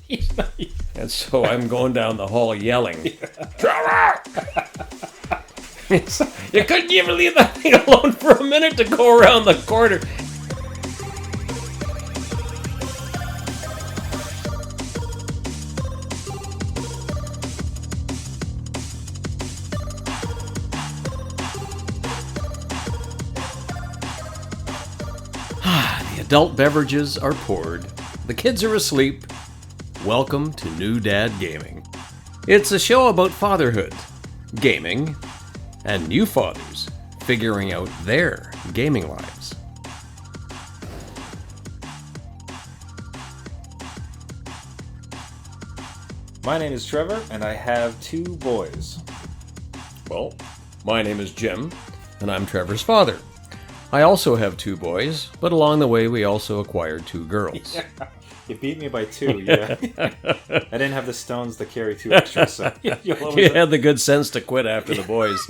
And so I'm going down the hall yelling, Trevor! You couldn't even leave that thing alone for a minute to go around the corner. The adult beverages are poured. The kids are asleep. Welcome to New Dad Gaming. It's a show about fatherhood, gaming, and new fathers figuring out their gaming lives. My name is Trevor, and I have 2 boys. Well, my name is Jim, and I'm Trevor's father. I also have 2 boys, but along the way we also acquired 2 girls. You beat me by 2, yeah. I didn't have the stones to carry 2 extras, so You had the good sense to quit after the boys.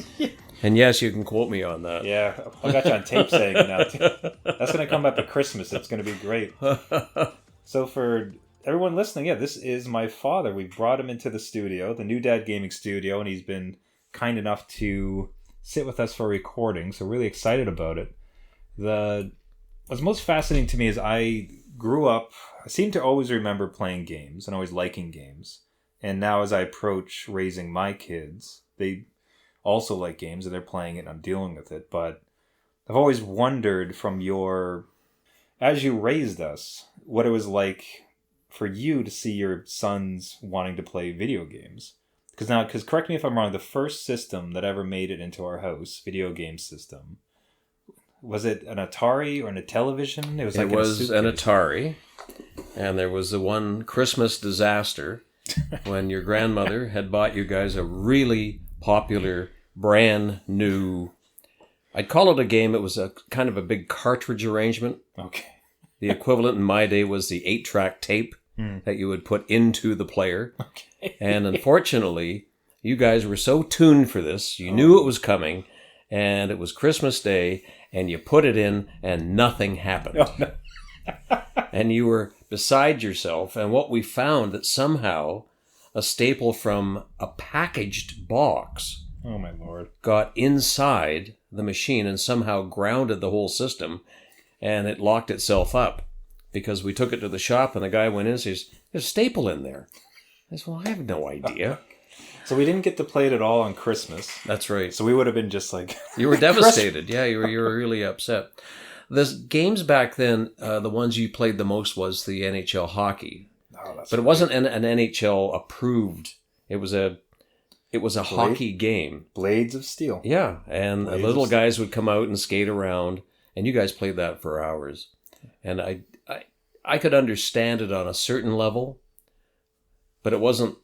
And yes, you can quote me on that. Yeah, I got you on tape saying it now, too. That's going to come up at Christmas. It's going to be great. So for everyone listening, yeah, this is my father. We brought him into the studio, the New Dad Gaming Studio, and he's been kind enough to sit with us for a recording, so really excited about it. What's most fascinating to me is I seem to always remember playing games and always liking games. And now as I approach raising my kids, they also like games and they're playing it and I'm dealing with it. But I've always wondered as you raised us, what it was like for you to see your sons wanting to play video games. Because correct me if I'm wrong, the first system that ever made it into our house, video game system, was it an Atari or a television? It was an Atari, and there was the one Christmas disaster when your grandmother had bought you guys a really popular, brand new, I'd call it a game. It was a kind of a big cartridge arrangement. Okay. The equivalent in my day was the 8-track tape that you would put into the player. Okay. And unfortunately, you guys were so tuned for this, you knew it was coming, and it was Christmas Day, and you put it in, and nothing happened. Oh, no. And you were beside yourself, and what we found that somehow a staple from a packaged box Oh, my Lord. got inside the machine and somehow grounded the whole system, and it locked itself up. Because we took it to the shop, and the guy went in and says, there's a staple in there. I said, well, I have no idea. So we didn't get to play it at all on Christmas. That's right. So we would have been just like... You were devastated. Yeah, you were really upset. The games back then, the ones you played the most was the NHL hockey. Oh, but it wasn't an NHL approved. It was a hockey game. Blades of Steel. Yeah, and the little guys would come out and skate around, and you guys played that for hours. And I could understand it on a certain level, but it wasn't...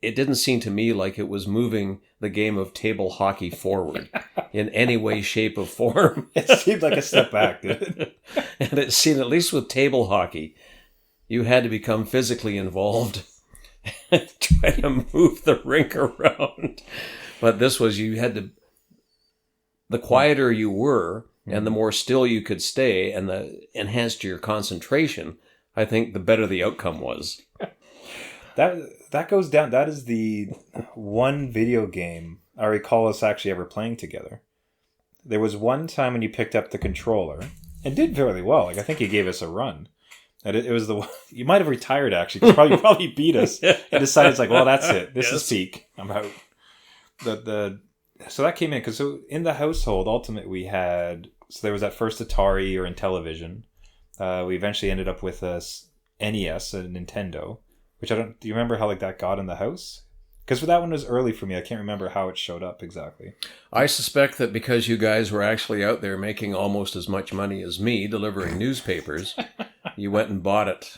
It didn't seem to me like it was moving the game of table hockey forward in any way, shape, or form. It seemed like a step back, didn't it? And it seemed, at least with table hockey, you had to become physically involved and try to move the rink around. But this was, you had to... The quieter you were, and the more still you could stay, and the enhanced your concentration, I think the better the outcome was. That goes down. That is the one video game I recall us actually ever playing together. There was one time when you picked up the controller and did fairly well. Like I think you gave us a run. And it was the one, you might have retired actually. Because probably beat us and decided it's like, well, that's it. This is peak. I'm out. So that came in because in the household, ultimately we had. So there was that first Atari or Intellivision. We eventually ended up with a NES, a Nintendo. Which do you remember how that got in the house? Because that one was early for me. I can't remember how it showed up exactly. I suspect that because you guys were actually out there making almost as much money as me delivering newspapers, you went and bought it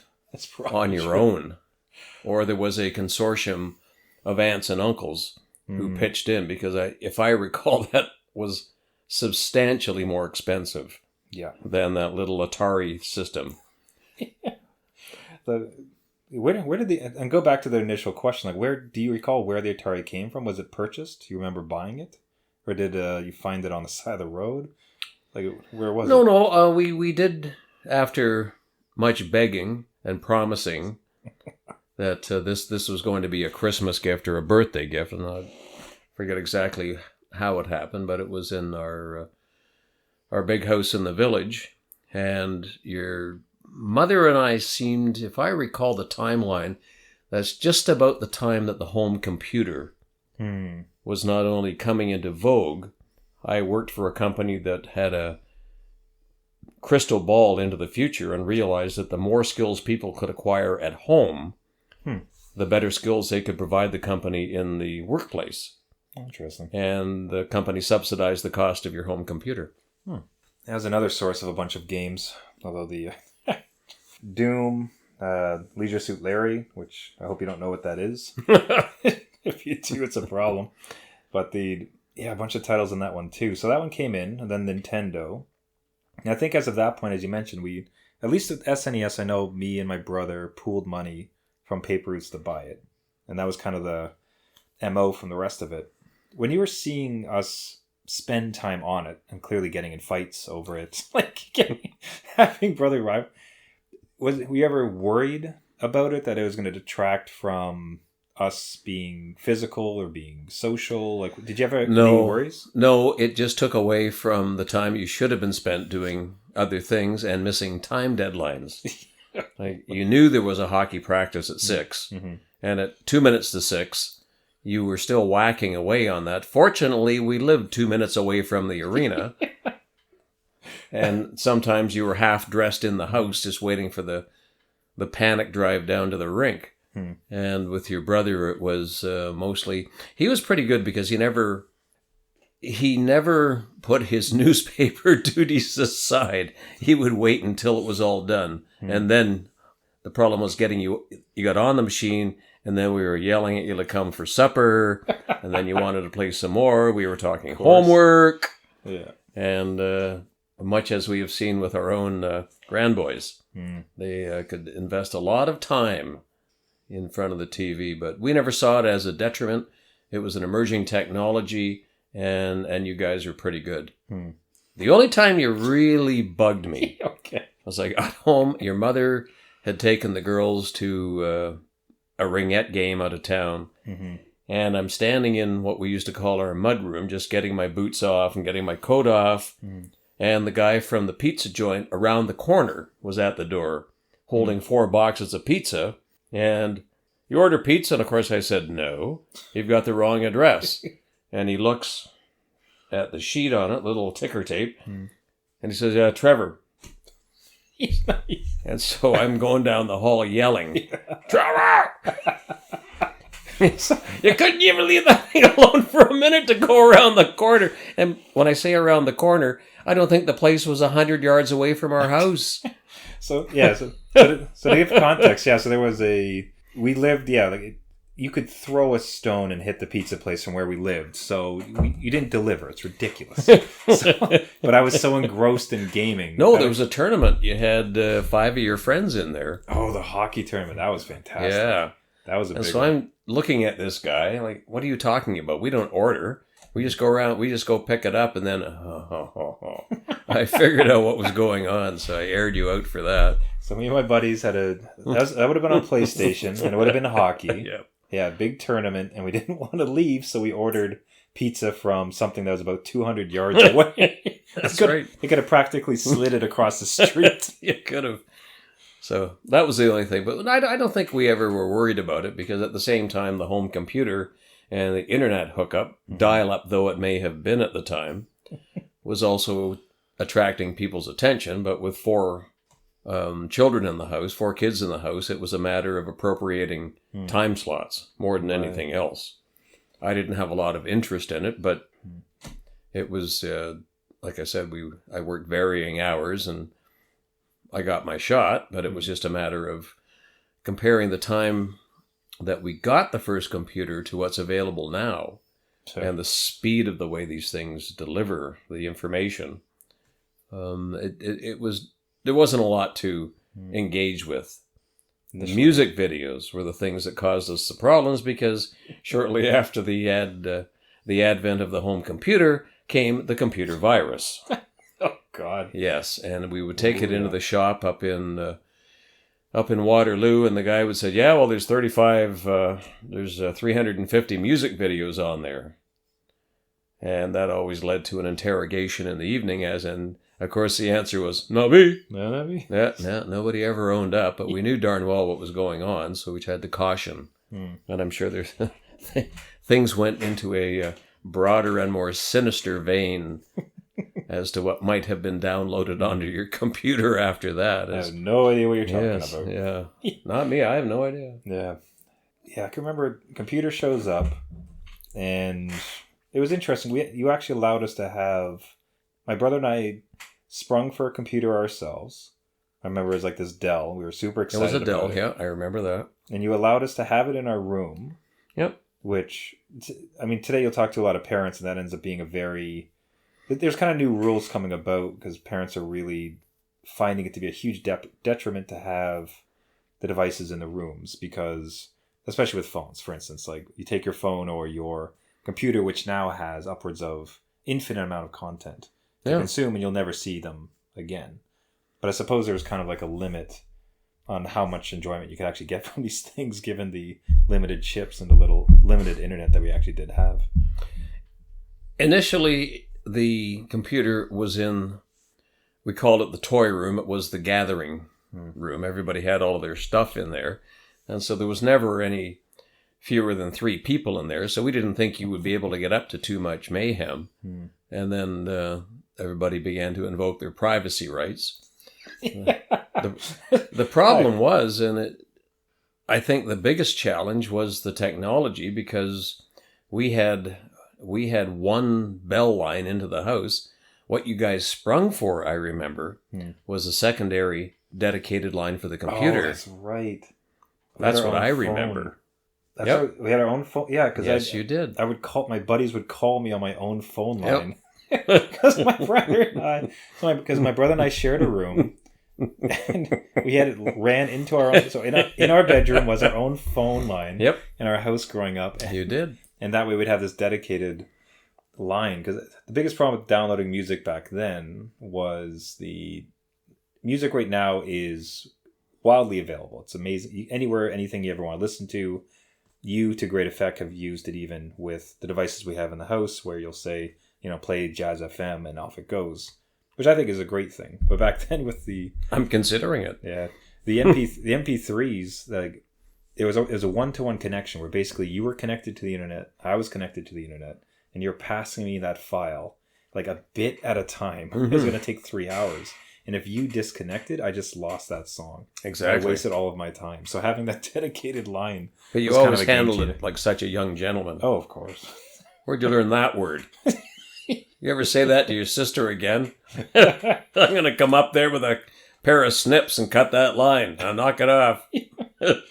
on your own. Or there was a consortium of aunts and uncles who pitched in because if I recall, that was substantially more expensive than that little Atari system. Where did and go back to the initial question, where do you recall where the Atari came from? Was it purchased? Do you remember buying it? Or did you find it on the side of the road? Where was it? No, we did, after much begging and promising that this was going to be a Christmas gift or a birthday gift, and I forget exactly how it happened, but it was in our big house in the village, and your mother and I seemed, if I recall the timeline, that's just about the time that the home computer was not only coming into vogue. I worked for a company that had a crystal ball into the future and realized that the more skills people could acquire at home, the better skills they could provide the company in the workplace. Interesting. And the company subsidized the cost of your home computer. That was another source of a bunch of games, although the Doom, Leisure Suit Larry, which I hope you don't know what that is. If you do, it's a problem. But a bunch of titles in that one too. So that one came in, and then Nintendo. And I think as of that point, as you mentioned, we, at least with SNES, I know me and my brother pooled money from Paper Routes to buy it. And that was kind of the MO from the rest of it. When you were seeing us spend time on it and clearly getting in fights over it, having brother rival, were you ever worried about it, that it was going to detract from us being physical or being social? Like, did you ever have any worries? No, it just took away from the time you should have been spent doing other things and missing time deadlines. Like, you knew there was a hockey practice at 6, and at 2 minutes to 6, you were still whacking away on that. Fortunately, we lived 2 minutes away from the arena, and sometimes you were half dressed in the house just waiting for the panic drive down to the rink. And with your brother, it was mostly... He was pretty good because he never put his newspaper duties aside. He would wait until it was all done. And then the problem was getting you got on the machine, and then we were yelling at you to come for supper, and then you wanted to play some more. We were talking homework. Yeah. And much as we have seen with our own grandboys, they could invest a lot of time in front of the TV, but we never saw it as a detriment. It was an emerging technology, and you guys are pretty good. The only time you really bugged me, I was like, at home, your mother had taken the girls to a ringette game out of town, and I'm standing in what we used to call our mud room, just getting my boots off and getting my coat off, and the guy from the pizza joint around the corner was at the door, holding 4 boxes of pizza. And you order pizza? And of course I said, no, you've got the wrong address. And he looks at the sheet on it, little ticker tape, and he says, Trevor. And so I'm going down the hall yelling, Trevor! You couldn't even leave that thing alone for a minute to go around the corner. And when I say around the corner, I don't think the place was 100 yards away from our house. So to give context, so there was we lived, you could throw a stone and hit the pizza place from where we lived. So you didn't deliver. It's ridiculous. But I was so engrossed in gaming. No, there was a tournament. You had 5 of your friends in there. Oh, the hockey tournament. That was fantastic. Yeah. That was a big one. So I'm looking at this guy, like, what are you talking about? We don't order. We just go around, we just go pick it up, and then I figured out what was going on, so I aired you out for that. So me and my buddies had that would have been on PlayStation, and it would have been hockey. Yeah, big tournament, and we didn't want to leave, so we ordered pizza from something that was about 200 yards away. That's right. It could have practically slid it across the street. You could have. So that was the only thing. But I don't think we ever were worried about it, because at the same time, the home computer and the internet hookup, dial-up though it may have been at the time, was also attracting people's attention. But with 4 children in the house, 4 kids in the house, it was a matter of appropriating time slots more than anything else. I didn't have a lot of interest in it, but it was, like I said, I worked varying hours, and I got my shot, but it was just a matter of comparing the time that we got the first computer to what's available now, and the speed of the way these things deliver the information. There wasn't a lot to engage with. The music videos were the things that caused us the problems, because shortly after the advent of the home computer came the computer virus. Oh, God. Yes, and we would take it into the shop up in up in Waterloo, and the guy would say, yeah, well, there's 350 music videos on there. And that always led to an interrogation in the evening, as in, of course, the answer was, not me. No, not me. Yeah, nobody ever owned up, but we knew darn well what was going on, so we had to caution. And I'm sure there's things went into a broader and more sinister vein as to what might have been downloaded onto your computer after that. I have no idea what you're talking about. Yeah. Not me. I have no idea. Yeah. Yeah, I can remember computer shows up, and it was interesting. You actually allowed us to have... My brother and I sprung for a computer ourselves. I remember it was like this Dell. We were super excited. It was a Dell, yeah. I remember that. And you allowed us to have it in our room. Yep. Which, I mean, today you'll talk to a lot of parents, and that ends up being a very... There's kind of new rules coming about because parents are really finding it to be a huge detriment to have the devices in the rooms, because, especially with phones, for instance, like you take your phone or your computer, which now has upwards of infinite amount of content to consume, and you'll never see them again. But I suppose there's kind of like a limit on how much enjoyment you could actually get from these things, given the limited chips and the little limited internet that we actually did have. Initially, the computer was in, we called it the toy room. It was the gathering room. Everybody had all of their stuff in there. And so there was never any fewer than 3 people in there. So we didn't think you would be able to get up to too much mayhem. And then everybody began to invoke their privacy rights. The problem was, I think the biggest challenge was the technology, because we had one bell line into the house. What you guys sprung for, I remember, was a secondary dedicated line for the computer. Oh, that's right. That's what I remember. That's right. We had our own phone. Yeah, because yes, you did. I would call, my buddies would call me on my own phone line. Because my brother and I shared a room. And we had it ran into our own. So in our bedroom was our own phone line. Yep. In our house growing up. You did. And that way we'd have this dedicated line. Because the biggest problem with downloading music back then was the music right now is wildly available. It's amazing. Anywhere, anything you ever want to listen to, you to great effect have used it even with the devices we have in the house, where you'll say, play Jazz FM and off it goes, which I think is a great thing. But back then with the... I'm considering it. Yeah. The MP3s, like, it was a one-to-one connection where basically you were connected to the internet, I was connected to the internet, and you're passing me that file like a bit at a time. It was going to take 3 hours. And if you disconnected, I just lost that song. Exactly. I wasted all of my time. So having that dedicated line... But you always handled it like such a young gentleman. Oh, of course. Where'd you learn that word? You ever say that to your sister again? I'm going to come up there with a pair of snips and cut that line. I'll knock it off. And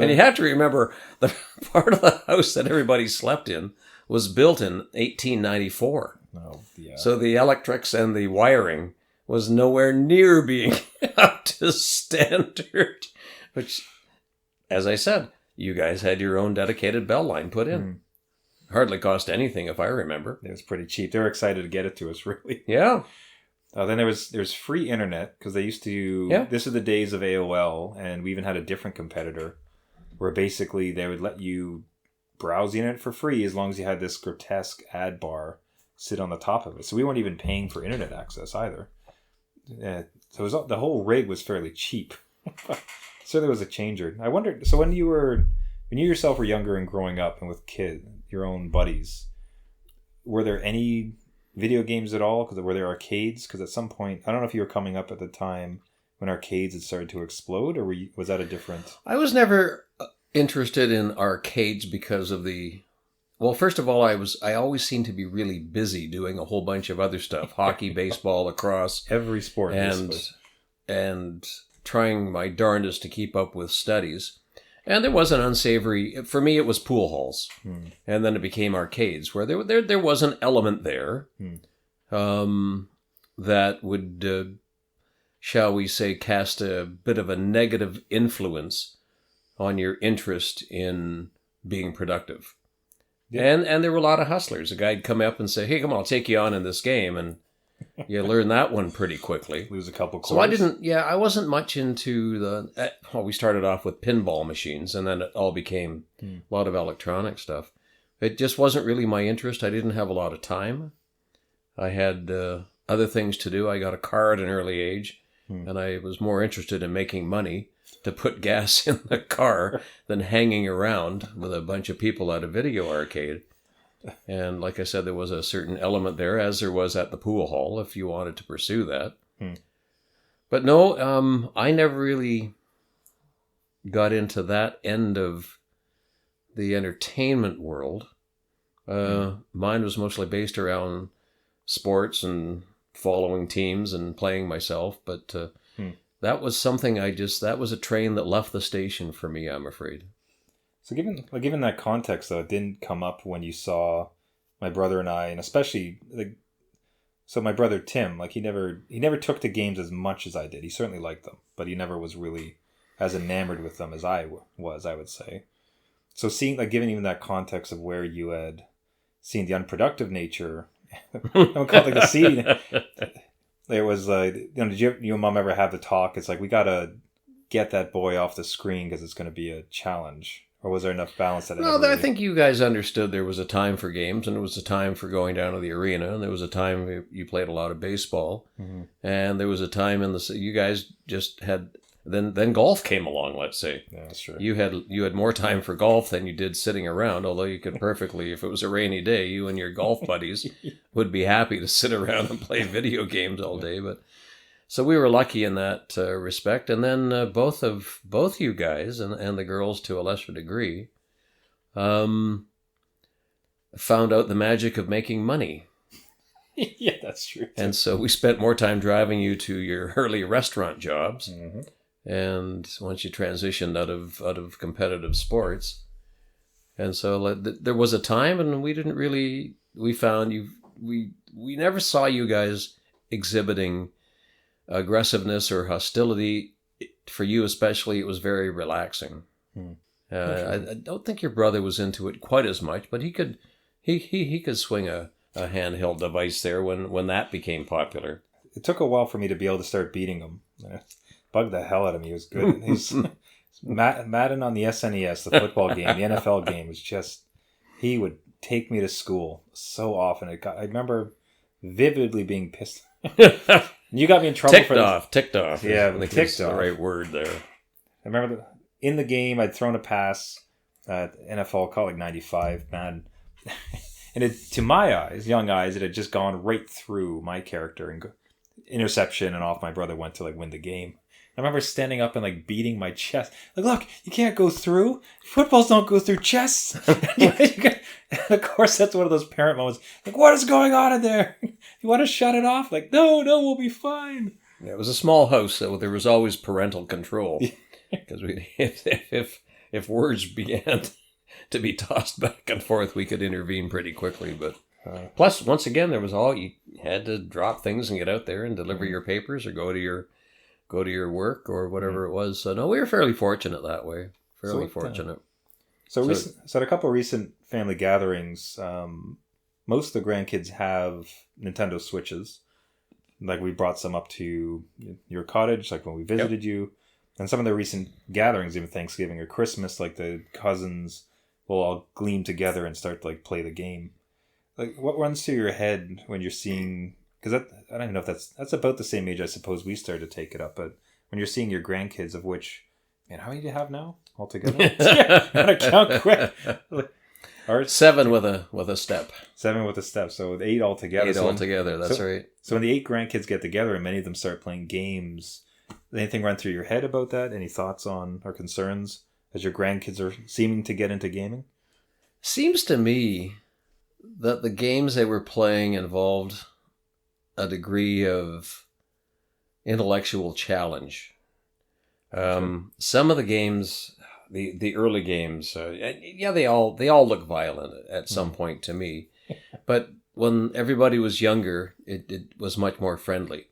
you have to remember, the part of the house that everybody slept in was built in 1894. Oh, yeah. So the electrics and the wiring was nowhere near being up to standard. Which, as I said, you guys had your own dedicated bell line put in. Hardly cost anything, if I remember. It was pretty cheap. They were excited to get it to us, really. Yeah. Then there's free internet, because they used to... Yeah. This is the days of AOL, and we even had a different competitor where basically they would let you browse the internet for free as long as you had this grotesque ad bar sit on the top of it. So we weren't even paying for internet access either. So the whole rig was fairly cheap. So there was a changer. I wondered, so when you yourself were younger and growing up and with your own buddies, were there any video games at all? Were there arcades? Because at some point, I don't know if you were coming up at the time when arcades had started to explode, or was that a different... I was never interested in arcades because of the... Well, first of all, I always seemed to be really busy doing a whole bunch of other stuff. Hockey, baseball, lacrosse. Every sport. And trying my darndest to keep up with studies. And there was an unsavory... For me, it was pool halls. And then it became arcades, where there was an element there that would, shall we say, cast a bit of a negative influence on your interest in being productive. Yeah. And there were a lot of hustlers. A guy'd come up and say, hey, come on, I'll take you on in this game. And You learn that one pretty quickly. Lose a couple cores. So I wasn't much into we started off with pinball machines, and then it all became a lot of electronic stuff. It just wasn't really my interest. I didn't have a lot of time. I had other things to do. I got a car at an early age, and I was more interested in making money to put gas in the car than hanging around with a bunch of people at a video arcade. And like I said, there was a certain element there, as there was at the pool hall, if you wanted to pursue that. But no, I never really got into that end of the entertainment world. Mine was mostly based around sports and following teams and playing myself. But that was something that was a train that left the station for me, I'm afraid. So given that context, though, it didn't come up when you saw my brother and I, and especially so my brother Tim, he never took to games as much as I did. He certainly liked them, but he never was really as enamored with them as I was, I would say. So seeing, given even that context of where you had seen the unproductive nature, I would call it the scene. There was did you and Mom ever have the talk? It's we gotta get that boy off the screen because it's going to be a challenge. Or was there enough balance that? No, I think you guys understood there was a time for games, and it was a time for going down to the arena, and there was a time you played a lot of baseball, and there was a time you guys just had. Then golf came along. Let's say, yeah, that's true. You had more time for golf than you did sitting around. Although you could perfectly, if it was a rainy day, you and your golf buddies would be happy to sit around and play video games all day. But so we were lucky in that respect. And then both you guys and the girls to a lesser degree found out the magic of making money. Yeah, that's true. And so we spent more time driving you to your early restaurant jobs. And once you transitioned out of competitive sports. And so there was a time, and we never saw you guys exhibiting aggressiveness or hostility. For you especially, it was very relaxing. I don't think your brother was into it quite as much, but he could swing a handheld device there when that became popular. It took a while for me to be able to start beating him. Bugged the hell out of me. He was good. He's Madden on the SNES, the football game, the NFL game, was just, he would take me to school so often. I remember vividly being pissed. You got me in trouble ticked off. Yeah, I think ticked off. The right word there. I remember in the game, I'd thrown a pass at NFL, call it 95, man. And to my eyes, young eyes, it had just gone right through my character and interception, and off my brother went to win the game. I remember standing up and beating my chest. Look, you can't go through. Footballs don't go through chests. And of course, that's one of those parent moments. What is going on in there? You want to shut it off? No, we'll be fine. Yeah, it was a small house, so there was always parental control. Because if words began to be tossed back and forth, we could intervene pretty quickly. But plus, once again, there was you had to drop things and get out there and deliver your papers or go to your work or whatever it was. So no, we were fairly fortunate that way. Fairly fortunate. So at a couple of recent family gatherings, most of the grandkids have Nintendo Switches. We brought some up to your cottage, when we visited you. And some of the recent gatherings, even Thanksgiving or Christmas, the cousins will all gleam together and start to play the game. What runs through your head when you're seeing? Because I don't even know if that's about the same age I suppose we started to take it up. But when you're seeing your grandkids, of which, man, how many do you have now altogether? Yeah, gotta count quick. Seven with a step. 7 with a step, so 8 altogether. That's right. So when the 8 grandkids get together and many of them start playing games, anything run through your head about that? Any thoughts on or concerns as your grandkids are seeming to get into gaming? Seems to me that the games they were playing involved a degree of intellectual challenge. Some of the games, the early games, they all look violent at some point to me, but when everybody was younger, it was much more friendly.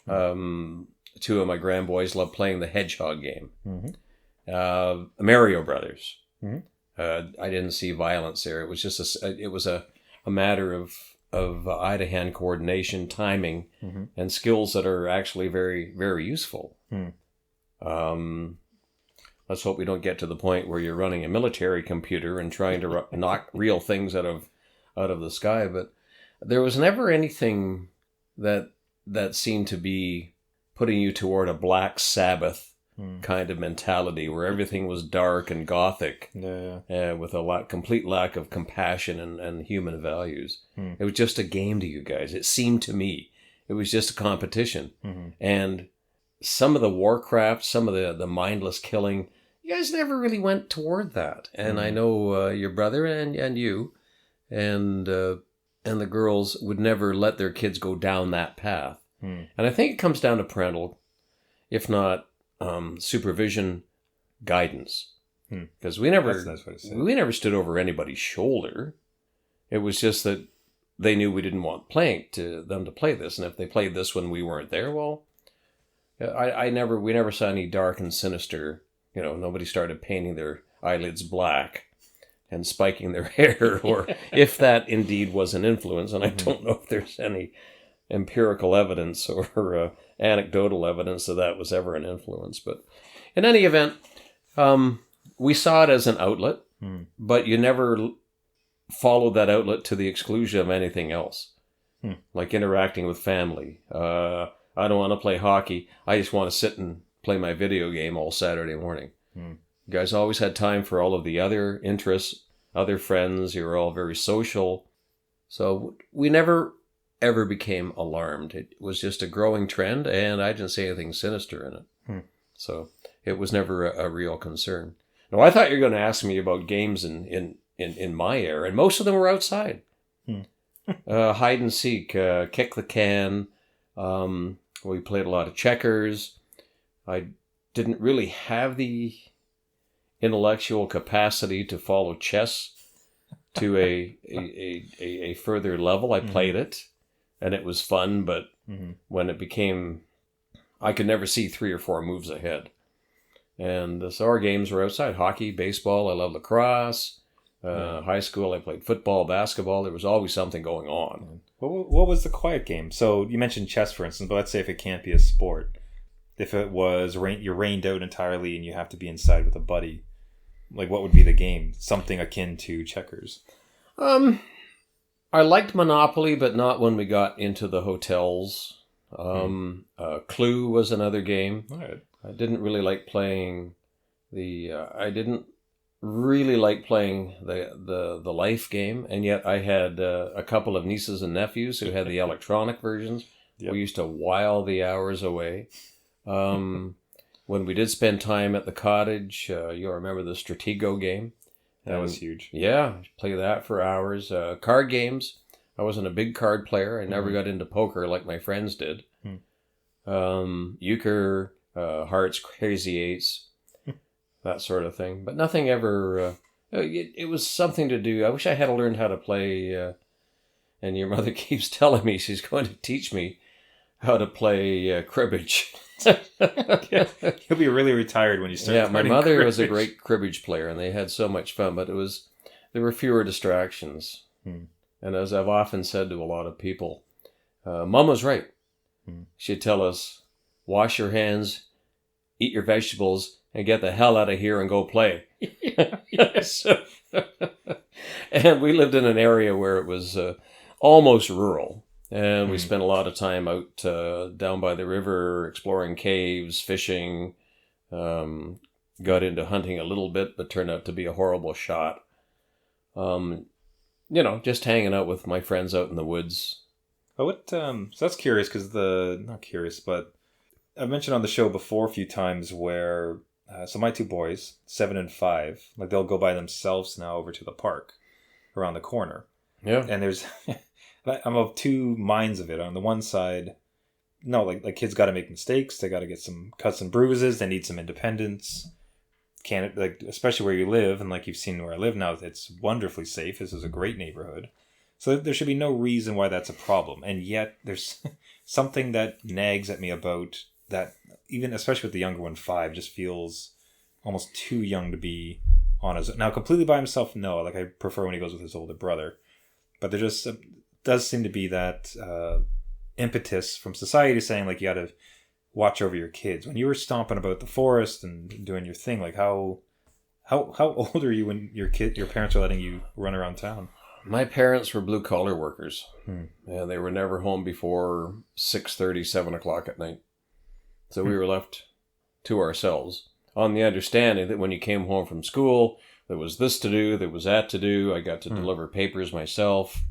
2 of my grandboys loved playing the Hedgehog game. Mario Brothers. I didn't see violence there. It was just a matter of eye-to-hand coordination, timing, and skills that are actually very, very useful. Let's hope we don't get to the point where you're running a military computer and trying to knock real things out of the sky. But there was never anything that seemed to be putting you toward a Black Sabbath kind of mentality where everything was dark and gothic, with a complete lack of compassion and human values. It was just a game to you guys. It seemed to me it was just a competition. And some of the Warcraft, some of the mindless killing, you guys never really went toward that. And I know your brother and you and the girls would never let their kids go down that path. And I think it comes down to parental, if not supervision, guidance. Because we never stood over anybody's shoulder. It was just that they knew we didn't want them to play this, and if they played this when we weren't there, well, we never saw any dark and sinister. Nobody started painting their eyelids black and spiking their hair, or if that indeed was an influence, and I don't know if there's any empirical evidence or anecdotal evidence that was ever an influence. But in any event, we saw it as an outlet, but you never followed that outlet to the exclusion of anything else, like interacting with family. I don't want to play hockey. I just want to sit and play my video game all Saturday morning. You guys always had time for all of the other interests, other friends. You were all very social. So we never ever became alarmed. It was just a growing trend, and I didn't see anything sinister in it. So it was never a real concern. Now, I thought you were going to ask me about games in my era, and most of them were outside. Hide and seek, kick the can. We played a lot of checkers. I didn't really have the intellectual capacity to follow chess to a further level. I played it, and it was fun, but when it became, I could never see 3 or 4 moves ahead. And so our games were outside. Hockey, baseball, I love lacrosse. High school, I played football, basketball. There was always something going on. What was the quiet game? So you mentioned chess, for instance, but let's say if it can't be a sport. If it was you're rained out entirely and you have to be inside with a buddy, like what would be the game? Something akin to checkers. I liked Monopoly, but not when we got into the hotels. Clue was another game. All right. I didn't really like playing the life game, and yet I had a couple of nieces and nephews who had the electronic versions. Yep. We used to while the hours away. When we did spend time at the cottage, you'll remember the Stratego game. That was huge. Yeah, play that for hours. Card games. I wasn't a big card player. I never got into poker like my friends did. Euchre, hearts, crazy eights, that sort of thing. But nothing ever... it was something to do. I wish I had learned how to play... and your mother keeps telling me she's going to teach me how to play cribbage. You'll be really retired when you start. Yeah, my mother was a great cribbage player, and they had so much fun. But there were fewer distractions. And as I've often said to a lot of people, Mom was right. She'd tell us, wash your hands, eat your vegetables, and get the hell out of here and go play. Yes. And we lived in an area where it was almost rural. And we spent a lot of time out down by the river, exploring caves, fishing, got into hunting a little bit, but turned out to be a horrible shot. Just hanging out with my friends out in the woods. Oh, so that's curious because not curious, but I've mentioned on the show before a few times where, so my 2 boys, 7 and 5, like they'll go by themselves now over to the park around the corner. Yeah. And there's... I'm of 2 minds of it. On the one side, no, like kids got to make mistakes. They got to get some cuts and bruises. They need some independence. Especially where you live, and like you've seen where I live now, it's wonderfully safe. This is a great neighborhood. So there should be no reason why that's a problem. And yet there's something that nags at me about that, even especially with the younger one, 5, just feels almost too young to be on his own. Now, completely by himself, no. Like I prefer when he goes with his older brother. But they're just... does seem to be that impetus from society saying like you got to watch over your kids. When you were stomping about the forest and doing your thing, like how old are you when your parents are letting you run around town? My parents were blue-collar workers. And they were never home before 6:30, 7 o'clock at night. So we were left to ourselves, on the understanding that when you came home from school, there was this to do, there was that to do. I got to deliver papers myself.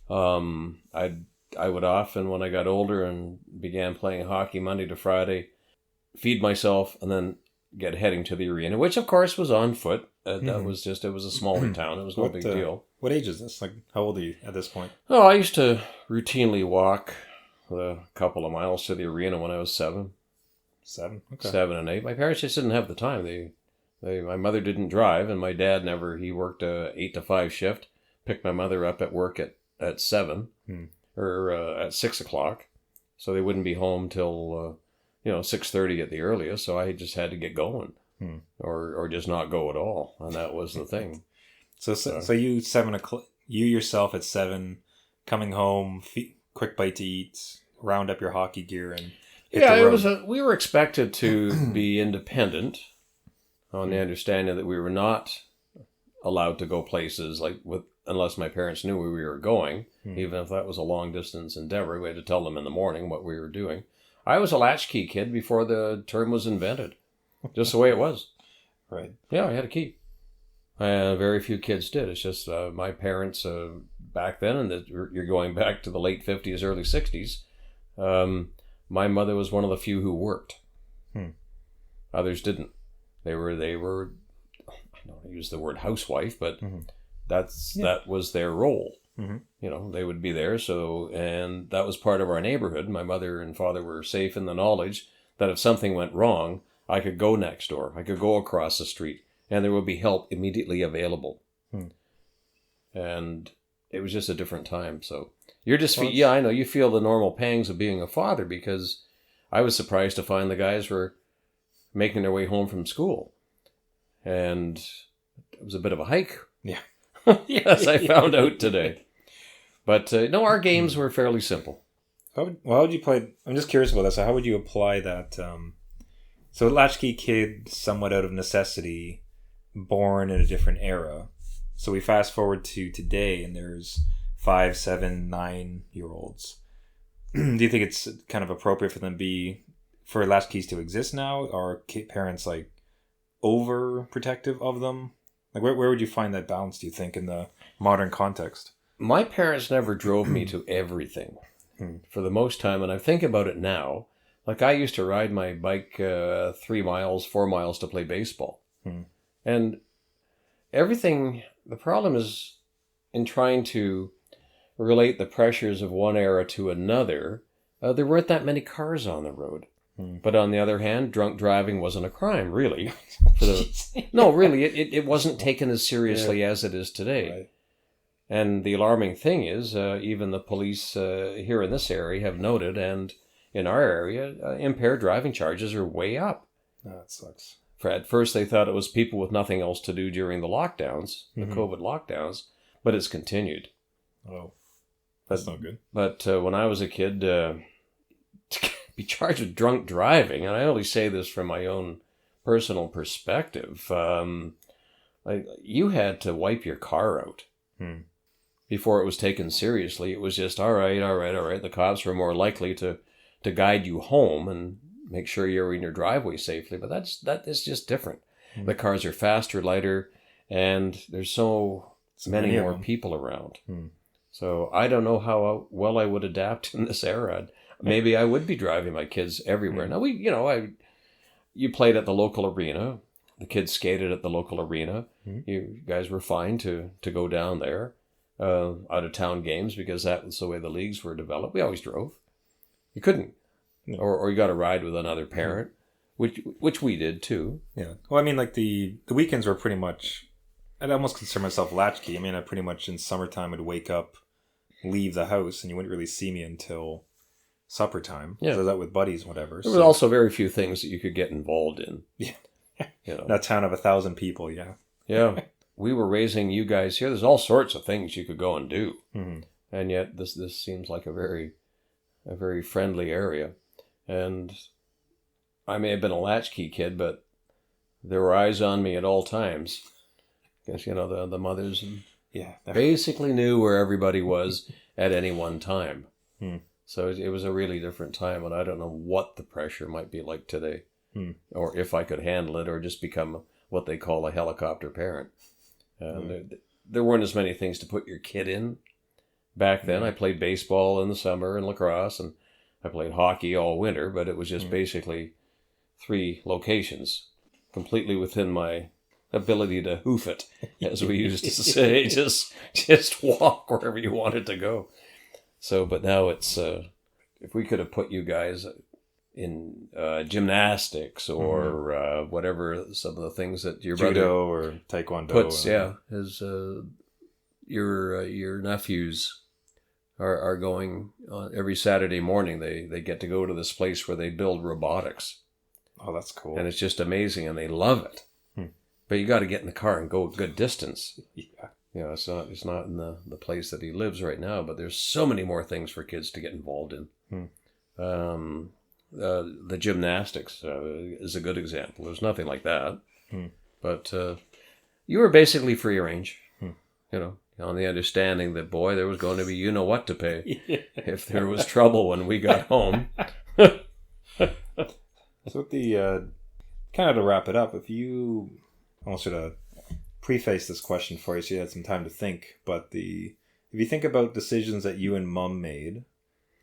I would often, when I got older and began playing hockey Monday to Friday, feed myself and then get heading to the arena, which of course was on foot. That was just, it was a smaller town. It was no big deal. What age is this? Like, how old are you at this point? Oh, I used to routinely walk a couple of miles to the arena when I was 7. 7? Okay. 7 and 8. My parents just didn't have the time. My mother didn't drive, and my dad never. He worked a 8 to 5 shift. Picked my mother up at work at 7 or at 6 o'clock, so they wouldn't be home till 6:30 at the earliest. So I just had to get going, or just not go at all, and that was the thing. So you 7 o'clock. You yourself at 7, coming home, quick bite to eat, round up your hockey gear, and hit the road. We were expected to be independent, on the understanding that we were not allowed to go places unless my parents knew where we were going, even if that was a long distance endeavor. We had to tell them in the morning what we were doing. I was a latchkey kid before the term was invented, just the way it was. Right. Yeah, I had a key. Very few kids did. It's just my parents back then, and you're going back to the late 50s, early 60s. My mother was one of the few who worked. Others didn't. They were. I don't use the word housewife, but that was their role. They would be there. So, and that was part of our neighborhood. My mother and father were safe in the knowledge that if something went wrong, I could go next door. I could go across the street, and there would be help immediately available. And it was just a different time. So you're just, I know you feel the normal pangs of being a father, because I was surprised to find the guys were making their way home from school. And it was a bit of a hike. Yeah. Yes, I found out today. But no, our games were fairly simple. How would you play? I'm just curious about that. So how would you apply that? So latchkey kid, somewhat out of necessity, born in a different era. So we fast forward to today, and there's 5, 7, 9-year-olds. Do you think it's kind of appropriate for them for latchkeys to exist now? Are parents like overprotective of them? Like where would you find that balance, do you think, in the modern context? My parents never drove me to everything for the most time. And I think about it now. Like I used to ride my bike 3 miles, 4 miles to play baseball. And everything, the problem is in trying to relate the pressures of one era to another, there weren't that many cars on the road. But on the other hand, drunk driving wasn't a crime, really. No, really, it wasn't taken as seriously as it is today. Right. And the alarming thing is, even the police here in this area have noted, and in our area, impaired driving charges are way up. Oh, that sucks. At first, they thought it was people with nothing else to do during the lockdowns, the COVID lockdowns, but it's continued. Oh, that's not good. But when I was a kid, to be charged with drunk driving, and I only say this from my own personal perspective, you had to wipe your car out before it was taken seriously. It was just, all right. The cops were more likely to guide you home and make sure you're in your driveway safely. But that is just different. The cars are faster, lighter, and there's so many more people around. So I don't know how well I would adapt in this era. Maybe I would be driving my kids everywhere. Now, you played at the local arena. The kids skated at the local arena. You guys were fine to go down there, out-of-town games, because that was the way the leagues were developed. We always drove. You couldn't. No. Or you got to ride with another parent, which we did too. Yeah. Well, I mean, like the weekends were pretty much, I'd almost consider myself latchkey. I mean, I pretty much in summertime would wake up, leave the house, and you wouldn't really see me until supper time. Yeah. So that with buddies, whatever. There was also very few things that you could get involved in. Yeah. That town of 1,000 people, yeah. Yeah. We were raising you guys here. There's all sorts of things you could go and do. And yet this seems like a very friendly area. And I may have been a latchkey kid, but there were eyes on me at all times. Because, the mothers basically knew where everybody was at any one time. So it was a really different time, and I don't know what the pressure might be like today, or if I could handle it, or just become what they call a helicopter parent. There weren't as many things to put your kid in back then. I played baseball in the summer and lacrosse, and I played hockey all winter, but it was just basically 3 locations, completely within my ability to hoof it, as we used to say. Just walk wherever you wanted to go. So, but now it's, if we could have put you guys in gymnastics or whatever, some of the things that your Judo brother or Taekwondo puts, his your nephews are going on every Saturday morning. They get to go to this place where they build robotics. Oh, that's cool. And it's just amazing, and they love it. But you got to get in the car and go a good distance. Yeah. It's not in the place that he lives right now, but there's so many more things for kids to get involved in. The gymnastics is a good example. There's nothing like that. But you were basically free range, on the understanding that, boy, there was going to be what to pay if there was trouble when we got home. So the kind of to wrap it up, I almost should have preface this question for you so you had some time to think, but if you think about decisions that you and Mom made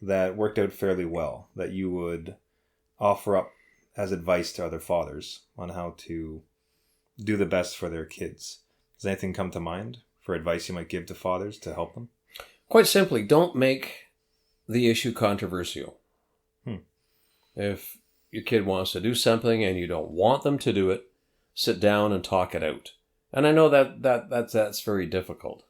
that worked out fairly well, that you would offer up as advice to other fathers on how to do the best for their kids, does anything come to mind for advice you might give to fathers to help them? Quite simply, don't make the issue controversial. If your kid wants to do something and you don't want them to do it, sit down and talk it out. And I know that's very difficult,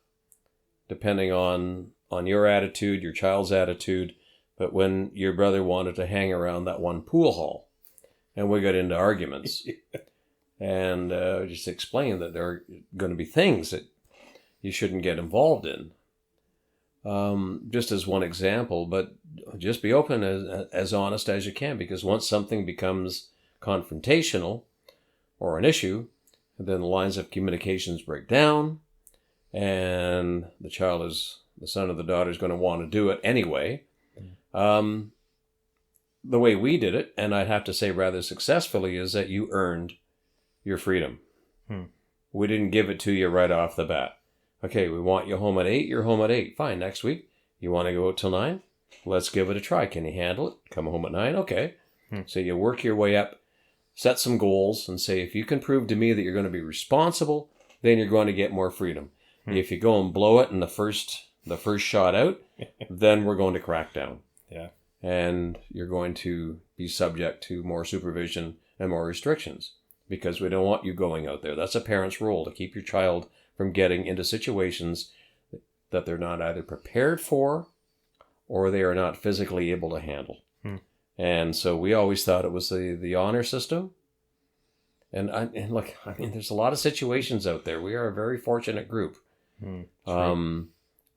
depending on your attitude, your child's attitude. But when your brother wanted to hang around that one pool hall, and we got into arguments, and just explained that there are going to be things that you shouldn't get involved in. Just as one example, but just be open, as honest as you can, because once something becomes confrontational or an issue, then the lines of communications break down, and the son or the daughter is going to want to do it anyway. The way we did it, and I'd have to say rather successfully, is that you earned your freedom. We didn't give it to you right off the bat. Okay, we want you home at 8, you're home at 8. Fine, next week, you want to go out till 9? Let's give it a try. Can you handle it? Come home at 9? Okay. So you work your way up, set some goals, and say, if you can prove to me that you're going to be responsible, then you're going to get more freedom. If you go and blow it in the first shot out, then we're going to crack down. Yeah. And you're going to be subject to more supervision and more restrictions, because we don't want you going out there. That's a parent's role, to keep your child from getting into situations that they're not either prepared for or they are not physically able to handle. And so we always thought it was the honor system. And look, there's a lot of situations out there. We are a very fortunate group.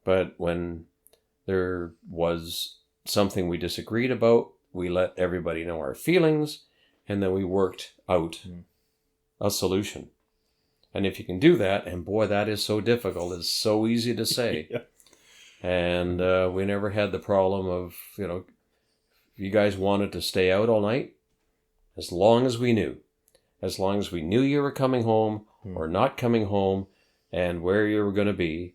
But when there was something we disagreed about, we let everybody know our feelings, and then we worked out a solution. And if you can do that, and boy, that is so difficult. It's so easy to say. And we never had the problem of, if you guys wanted to stay out all night, as long as we knew you were coming home or not coming home and where you were going to be.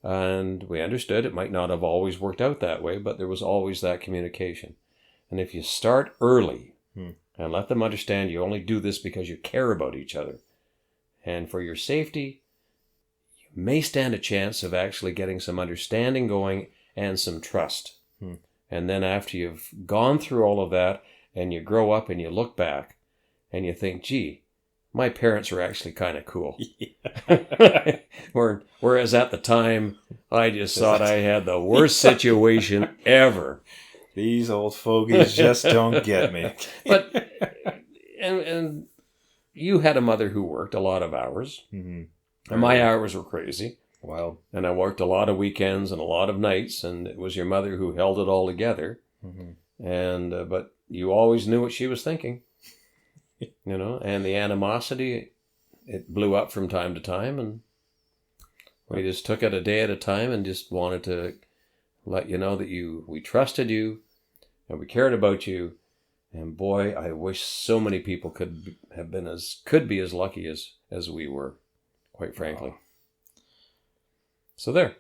And we understood it might not have always worked out that way, but there was always that communication. And if you start early and let them understand you only do this because you care about each other and for your safety, you may stand a chance of actually getting some understanding going and some trust. And then after you've gone through all of that and you grow up and you look back and you think, gee, my parents were actually kind of cool. Whereas at the time, I just thought I had the worst situation ever. These old fogies just don't get me. But you had a mother who worked a lot of hours. And my hours were crazy. Wild. And I worked a lot of weekends and a lot of nights, and it was your mother who held it all together. Mm-hmm. And but you always knew what she was thinking, and the animosity, it blew up from time to time, and we just took it a day at a time and just wanted to let you know that we trusted you and we cared about you. And boy, I wish so many people could be as lucky as we were, quite frankly. Oh. So there.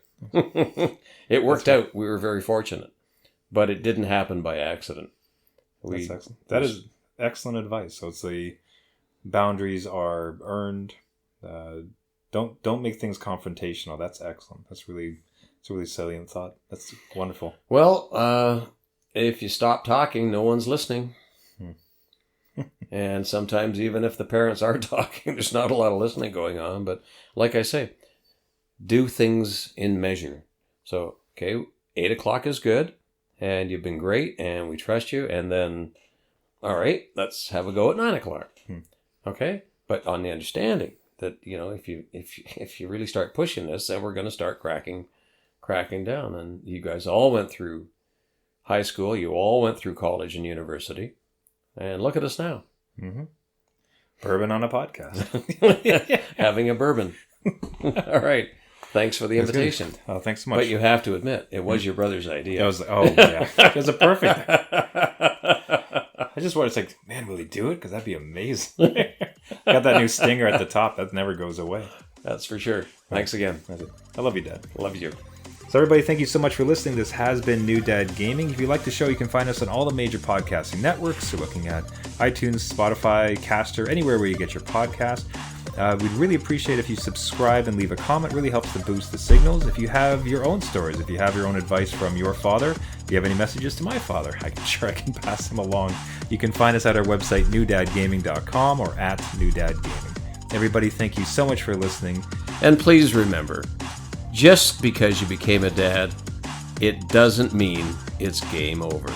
It worked out. We were very fortunate. But it didn't happen by accident. That's excellent. That is excellent advice. So it's the boundaries are earned. Don't make things confrontational. That's excellent. It's a really salient thought. That's wonderful. Well, if you stop talking, no one's listening. And sometimes even if the parents are talking, there's not a lot of listening going on. But like I say, do things in measure. So, okay, 8 o'clock is good, and you've been great, and we trust you. And then, all right, let's have a go at 9 o'clock. Okay? But on the understanding that, if you really start pushing this, then we're going to start cracking down. And you guys all went through high school. You all went through college and university. And look at us now. Mm-hmm. Bourbon on a podcast. Having a bourbon. All right. Thanks for the invitation. Oh, thanks so much. But you have to admit, it was your brother's idea. It was it was a perfect. I just wanted to say, man, will he do it? Because that'd be amazing. Got that new stinger at the top. That never goes away. That's for sure. Thanks again. I love you, Dad. Love you. So everybody, thank you so much for listening. This has been New Dad Gaming. If you like the show, you can find us on all the major podcasting networks. So looking at iTunes, Spotify, Caster, anywhere where you get your podcast. We'd really appreciate if you subscribe and leave a comment. It really helps to boost the signals. If you have your own stories, if you have your own advice from your father, if you have any messages to my father, I'm sure I can pass them along. You can find us at our website, newdadgaming.com, or at newdadgaming. Everybody, thank you so much for listening. And please remember, just because you became a dad, it doesn't mean it's game over.